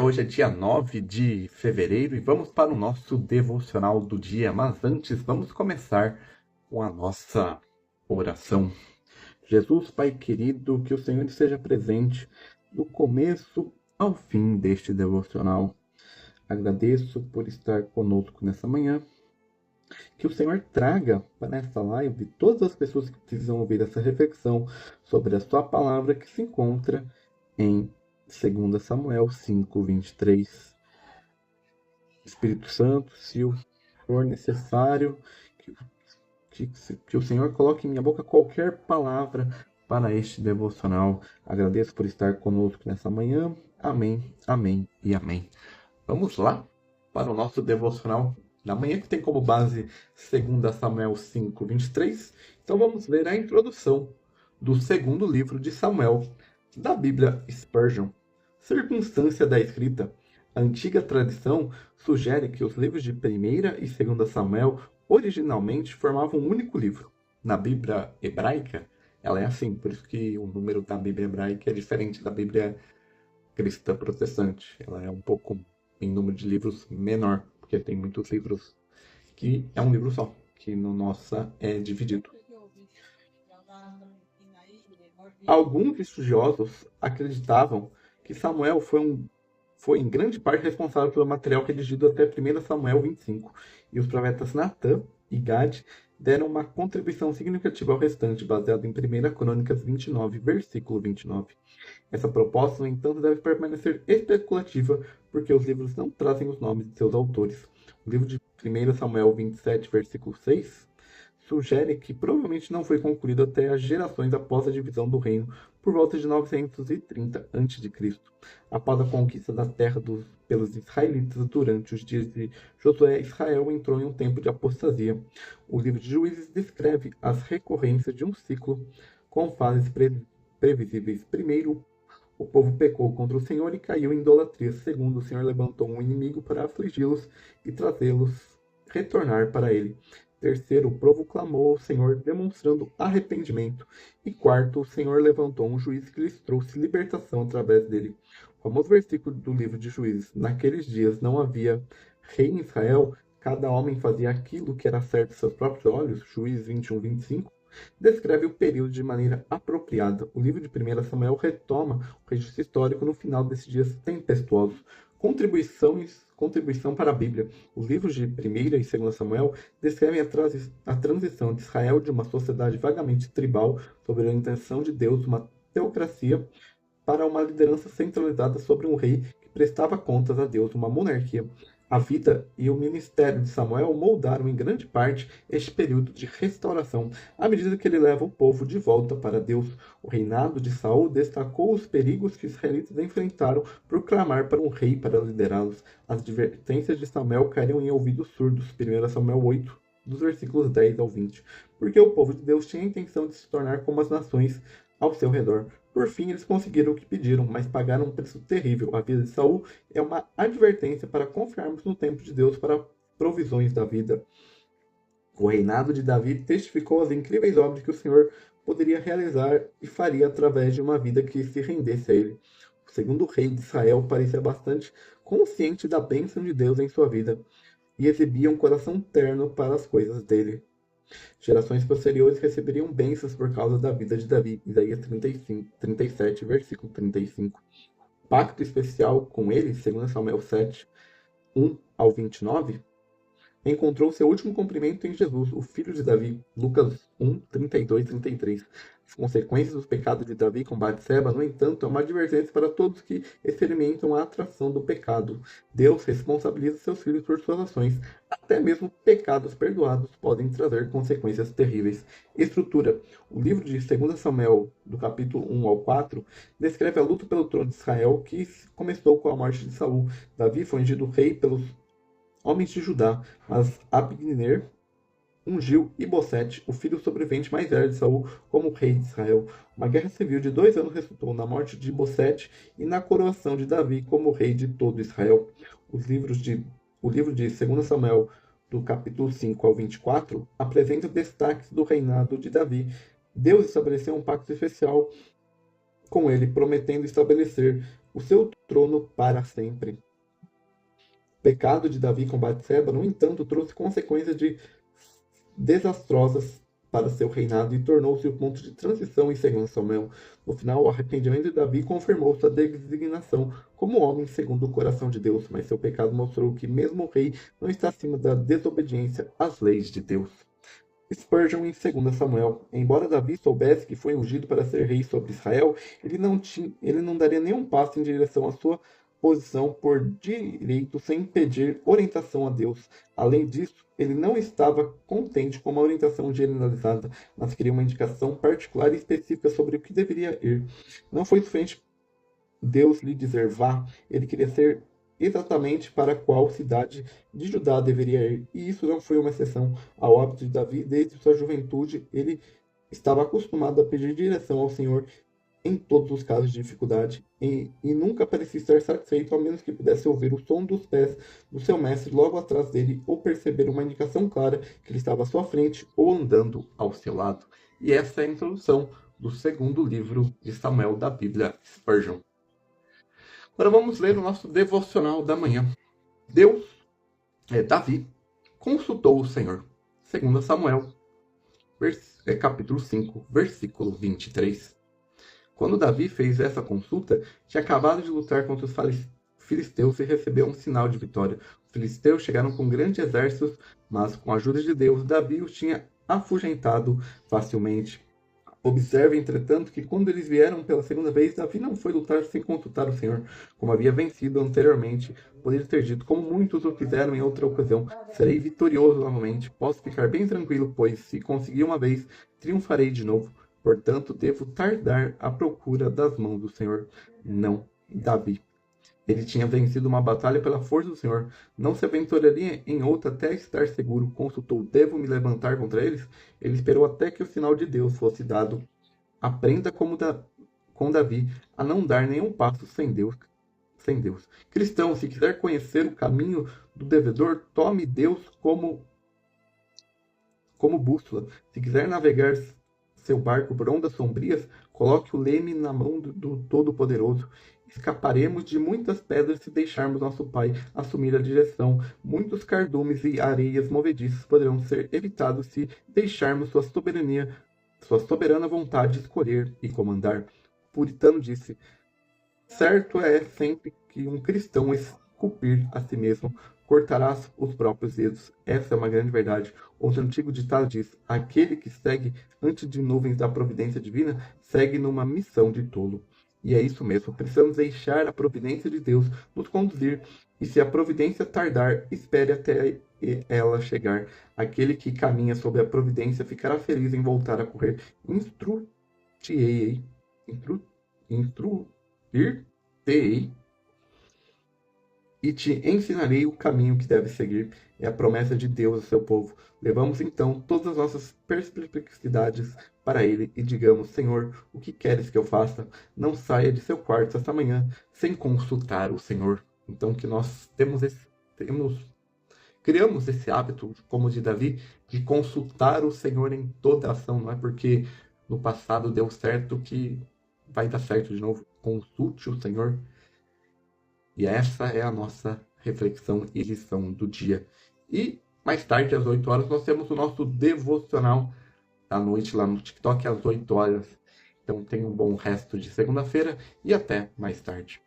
hoje é dia 9 de fevereiro e vamos para o nosso devocional do dia. Mas antes, vamos começar com a nossa oração. Jesus, Pai querido, que o Senhor esteja presente do começo ao fim deste devocional. Agradeço por estar conosco nessa manhã. Que o Senhor traga para essa live todas as pessoas que precisam ouvir essa reflexão sobre a sua palavra que se encontra em 2 Samuel 5:23. Espírito Santo, se for necessário, que o Senhor coloque em minha boca qualquer palavra para este devocional. Agradeço por estar conosco nessa manhã. Amém, amém e amém. Vamos lá para o nosso devocional da manhã, que tem como base 2 Samuel 5:23. Então vamos ler a introdução do segundo livro de Samuel, da Bíblia Spurgeon. Circunstância da escrita. A antiga tradição sugere que os livros de 1ª e 2 Samuel originalmente formavam um único livro. Na Bíblia hebraica, ela é assim, por isso que o número da Bíblia hebraica é diferente da Bíblia cristã protestante. Ela é um pouco em número de livros menor, porque tem muitos livros que é um livro só, que no nossa é dividido. Alguns estudiosos acreditavam que Samuel foi em grande parte responsável pelo material redigido até 1 Samuel 25, e os profetas Natã e Gad deram uma contribuição significativa ao restante, baseado em 1 Crônicas 29, versículo 29. Essa proposta, no entanto, deve permanecer especulativa, porque os livros não trazem os nomes de seus autores. O livro de 1 Samuel 27, versículo 6, sugere que provavelmente não foi concluído até as gerações após a divisão do reino, por volta de 930 a.C. Após a conquista da terra pelos israelitas durante os dias de Josué, Israel entrou em um tempo de apostasia. O livro de Juízes descreve as recorrências de um ciclo com fases previsíveis. Primeiro, o povo pecou contra o Senhor e caiu em idolatria. Segundo, o Senhor levantou um inimigo para afligi-los e trazê-los retornar para ele. Terceiro, o povo clamou ao Senhor, demonstrando arrependimento. E quarto, o Senhor levantou um juiz que lhes trouxe libertação através dele. O famoso versículo do livro de Juízes: naqueles dias não havia rei em Israel, cada homem fazia aquilo que era certo em seus próprios olhos. Juízes 21:25. Descreve o período de maneira apropriada. O livro de 1 Samuel retoma o registro histórico no final desses dias tempestuosos. Contribuição para a Bíblia. Os livros de 1 e 2 Samuel descrevem a transição de Israel de uma sociedade vagamente tribal, sob a intenção de Deus, uma teocracia, para uma liderança centralizada sobre um rei que prestava contas a Deus, uma monarquia. A vida e o ministério de Samuel moldaram em grande parte este período de restauração, à medida que ele leva o povo de volta para Deus. O reinado de Saul destacou os perigos que os israelitas enfrentaram por clamar para um rei para liderá-los. As advertências de Samuel caíram em ouvidos surdos. 1 Samuel 8, dos versículos 10 ao 20. Porque o povo de Deus tinha a intenção de se tornar como as nações ao seu redor. Por fim, eles conseguiram o que pediram, mas pagaram um preço terrível. A vida de Saul é uma advertência para confiarmos no tempo de Deus para provisões da vida. O reinado de Davi testificou as incríveis obras que o Senhor poderia realizar e faria através de uma vida que se rendesse a ele. O segundo rei de Israel parecia bastante consciente da bênção de Deus em sua vida e exibia um coração terno para as coisas dele. Gerações posteriores receberiam bênçãos por causa da vida de Davi. Isaías 37, versículo 35. Pacto especial com ele, 2 Samuel 7, 1 ao 29, encontrou seu último cumprimento em Jesus, o filho de Davi. Lucas 1, 32 e 33. As consequências dos pecados de Davi com Batseba, no entanto, é uma advertência para todos que experimentam a atração do pecado. Deus responsabiliza seus filhos por suas ações. Até mesmo pecados perdoados podem trazer consequências terríveis. Estrutura. O livro de 2 Samuel, do capítulo 1 ao 4, descreve a luta pelo trono de Israel, que começou com a morte de Saul. Davi foi ungido rei pelos homens de Judá, mas Abner ungiu Ibosete, o filho sobrevivente mais velho de Saul, como rei de Israel. Uma guerra civil de 2 anos resultou na morte de Ibosete e na coroação de Davi como rei de todo Israel. O livro de 2 Samuel, do capítulo 5 ao 24, apresenta destaques do reinado de Davi. Deus estabeleceu um pacto especial com ele, prometendo estabelecer o seu trono para sempre. O pecado de Davi com Batseba, no entanto, trouxe consequências desastrosas para seu reinado e tornou-se o ponto de transição em 2 Samuel. No final, o arrependimento de Davi confirmou sua designação como homem segundo o coração de Deus, mas seu pecado mostrou que mesmo o rei não está acima da desobediência às leis de Deus. Spurgeon em 2 Samuel. Embora Davi soubesse que foi ungido para ser rei sobre Israel, ele não daria nenhum passo em direção à sua posição por direito sem pedir orientação a Deus. Além disso, ele não estava contente com uma orientação generalizada, mas queria uma indicação particular e específica sobre o que deveria ir. Não foi suficiente Deus lhe dizer vá, ele queria ser exatamente para qual cidade de Judá deveria ir, e isso não foi uma exceção ao hábito de Davi. Desde sua juventude, ele estava acostumado a pedir direção ao Senhor em todos os casos de dificuldade, e nunca parecia estar satisfeito, ao menos que pudesse ouvir o som dos pés do seu mestre logo atrás dele, ou perceber uma indicação clara que ele estava à sua frente ou andando ao seu lado. E essa é a introdução do segundo livro de Samuel da Bíblia Spurgeon. Agora vamos ler o nosso devocional da manhã. Davi consultou o Senhor. 2 Samuel, capítulo 5, versículo 23. Quando Davi fez essa consulta, tinha acabado de lutar contra os filisteus e recebeu um sinal de vitória. Os filisteus chegaram com grandes exércitos, mas com a ajuda de Deus, Davi os tinha afugentado facilmente. Observe, entretanto, que quando eles vieram pela segunda vez, Davi não foi lutar sem consultar o Senhor, como havia vencido anteriormente. Poderia ter dito, como muitos o fizeram em outra ocasião, serei vitorioso novamente, posso ficar bem tranquilo, pois, se conseguir uma vez, triunfarei de novo. Portanto, devo tardar à procura das mãos do Senhor. Não, Davi. Ele tinha vencido uma batalha pela força do Senhor. Não se aventuraria em outra até estar seguro. Consultou, devo me levantar contra eles? Ele esperou até que o sinal de Deus fosse dado. Aprenda com Davi a não dar nenhum passo sem Deus. Cristão, se quiser conhecer o caminho do devedor, tome Deus como bússola. Se quiser navegar seu barco por ondas sombrias, coloque o leme na mão do Todo-Poderoso. Escaparemos de muitas pedras se deixarmos nosso Pai assumir a direção. Muitos cardumes e areias movediças poderão ser evitados se deixarmos sua soberana vontade escolher e comandar. O puritano disse, certo é sempre que um cristão esculpir a si mesmo, cortarás os próprios dedos. Essa é uma grande verdade. Outro antigo ditado diz, aquele que segue antes de nuvens da providência divina, segue numa missão de tolo. E é isso mesmo, precisamos deixar a providência de Deus nos conduzir, e se a providência tardar, espere até ela chegar. Aquele que caminha sob a providência ficará feliz em voltar a correr. Instruir-te-ei e te ensinarei o caminho que deve seguir. É a promessa de Deus ao seu povo. Levamos então todas as nossas perplexidades para Ele e digamos, Senhor, o que queres que eu faça? Não saia de seu quarto esta manhã sem consultar o Senhor. Então que nós criamos esse hábito, como de Davi, de consultar o Senhor em toda ação. Não é porque no passado deu certo que vai dar certo de novo. Consulte o Senhor. E essa é a nossa reflexão e lição do dia. E mais tarde, às 8 horas, nós temos o nosso devocional da noite lá no TikTok, às 8 horas. Então tenha um bom resto de segunda-feira e até mais tarde.